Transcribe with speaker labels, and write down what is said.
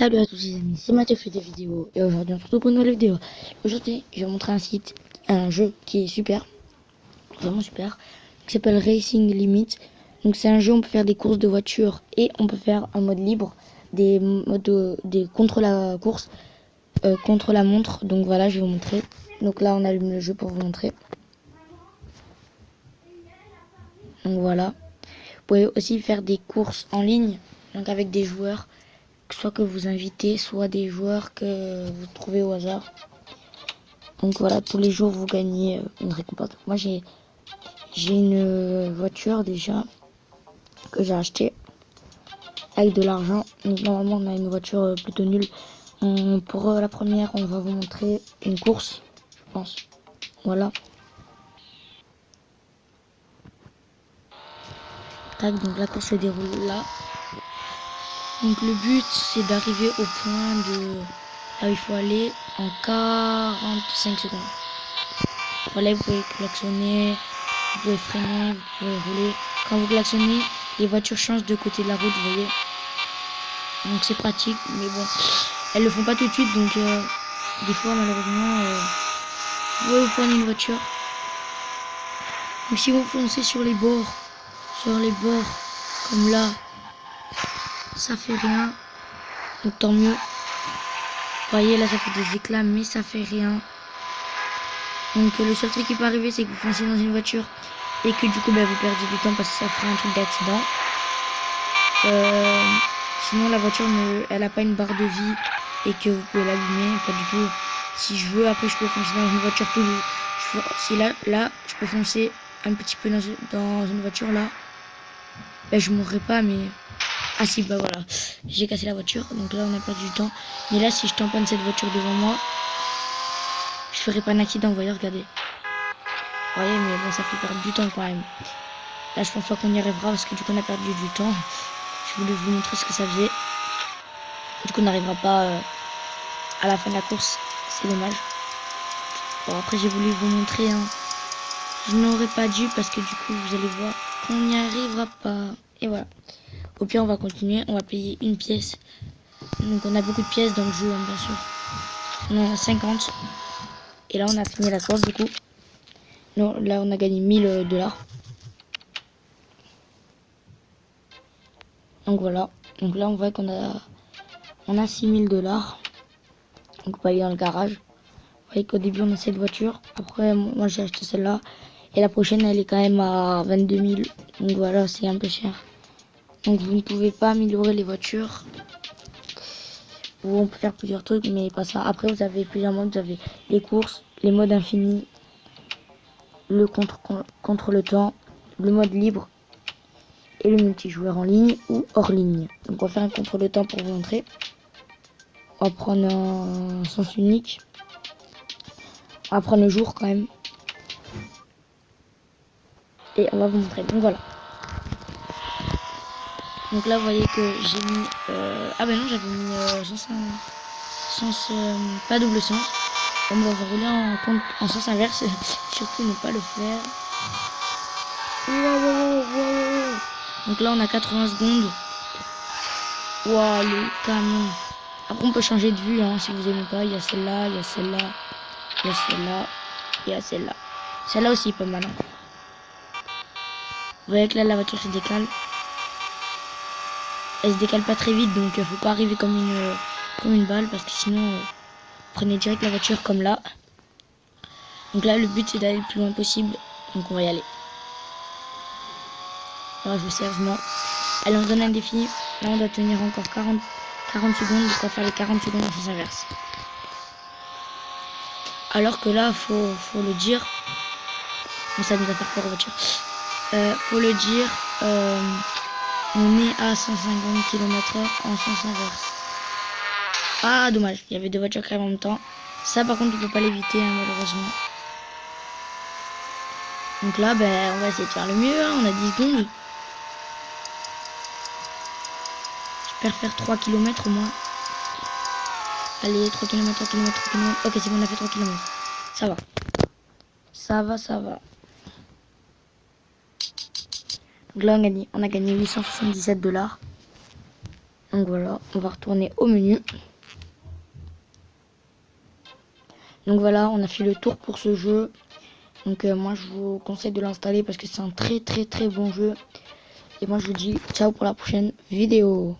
Speaker 1: Salut à tous les amis, c'est Mathieu fait des vidéos et aujourd'hui on se retrouve pour une nouvelle vidéo. Aujourd'hui je vais vous montrer un jeu qui est super, vraiment super, qui s'appelle Racing Limit. Donc c'est un jeu où on peut faire des courses de voiture et on peut faire un mode libre, des modes contre la course, contre la montre. Donc voilà, je vais vous montrer. Donc là on allume le jeu pour vous montrer. Donc voilà, vous pouvez aussi faire des courses en ligne, donc avec des joueurs. Soit que vous invitez, soit des joueurs que vous trouvez au hasard. Donc voilà, tous les jours vous gagnez une récompense. Moi j'ai une voiture déjà que j'ai achetée avec de l'argent. Donc normalement on a une voiture plutôt nulle. Pour la première on va vous montrer une course, je pense. Voilà. Tac, donc la course se déroule là. Donc le but c'est d'arriver au point de là où il faut aller en 45 secondes. Voilà, vous pouvez klaxonner, vous pouvez freiner, vous pouvez rouler. Quand vous klaxonnez, les voitures changent de côté de la route, vous voyez. Donc c'est pratique, mais bon, elles le font pas tout de suite, donc des fois malheureusement, vous pouvez vous prendre une voiture. Donc si vous foncez sur les bords, comme là, ça fait rien. Donc tant mieux. Vous voyez là ça fait des éclats, mais ça fait rien. Donc le seul truc qui peut arriver, c'est que vous foncez dans une voiture et que du coup vous perdez du temps parce que ça fera un truc d'accident. Sinon la voiture elle a pas une barre de vie et que vous pouvez l'allumer, pas du tout. Si je veux, après je peux foncer dans une voiture si là je peux foncer un petit peu dans une voiture là, je mourrai pas, mais ah si, voilà, j'ai cassé la voiture, donc là on a perdu du temps. Mais là si je tamponne cette voiture devant moi, je ferai pas un accident, vous voyez, regardez. Vous voyez, mais bon, ça fait perdre du temps quand même. Là je pense pas qu'on y arrivera parce que du coup on a perdu du temps. Je voulais vous montrer ce que ça faisait. Du coup on n'arrivera pas à la fin de la course, c'est dommage. Bon, après j'ai voulu vous montrer, hein. Je n'aurais pas dû parce que du coup vous allez voir qu'on n'y arrivera pas. Et voilà. Au pire on va continuer, on va payer une pièce. Donc on a beaucoup de pièces dans le jeu, hein, bien sûr. On en a 50. Et là on a fini la course du coup. Non, là on a gagné 1000 $. Donc voilà. Donc là on voit qu'on a 6000 $. Donc on va aller dans le garage. Vous voyez qu'au début on a cette voiture. Après moi j'ai acheté celle-là. Et la prochaine elle est quand même à 22 000. Donc voilà, c'est un peu cher. Donc vous ne pouvez pas améliorer les voitures. Ou on peut faire plusieurs trucs, mais pas ça. Après vous avez plusieurs modes. Vous avez les courses, les modes infinis, le contre le temps, le mode libre et le multijoueur en ligne ou hors ligne. Donc on va faire un contre le temps pour vous montrer. On va prendre un sens unique. On va prendre le jour quand même. Et on va vous montrer. Donc voilà. Donc là vous voyez que j'ai mis... ah ben non, j'avais mis pas double sens. On va rouler en sens inverse. Surtout ne pas le faire. Wow. Donc là on a 80 secondes. Waouh, le camion. Après on peut changer de vue, hein, si vous aimez pas. Il y a celle-là, il y a celle-là, il y a celle-là, il y a celle-là. Celle-là aussi pas mal, hein. Vous voyez que là la voiture se décale. Elle se décale pas très vite, donc faut pas arriver comme une balle, parce que sinon prenez direct la voiture comme là. Donc là le but c'est d'aller le plus loin possible, donc on va y aller. Alors je joue sérieusement. Allez, on donne un défi. Là on doit tenir encore 40 secondes, donc on va faire les 40 secondes en sens inverse. Alors que là faut le dire. Bon, ça nous a fait peur aux voitures. Faut le dire, on est à 150 km/h en sens inverse. Ah dommage, il y avait deux voitures qui arrivent en même temps. Ça par contre on peut pas l'éviter, hein, malheureusement. Donc là on va essayer de faire le mieux, hein. On a 10 secondes. J'espère faire 3 km au moins. Allez, 3 km, 3 km, 3 km. Ok, c'est bon, on a fait 3 km. Ça va. Ça va. Donc là on a gagné 877 $. Donc voilà, on va retourner au menu. Donc voilà, on a fait le tour pour ce jeu. Donc moi je vous conseille de l'installer parce que c'est un très très très bon jeu. Et moi je vous dis ciao pour la prochaine vidéo.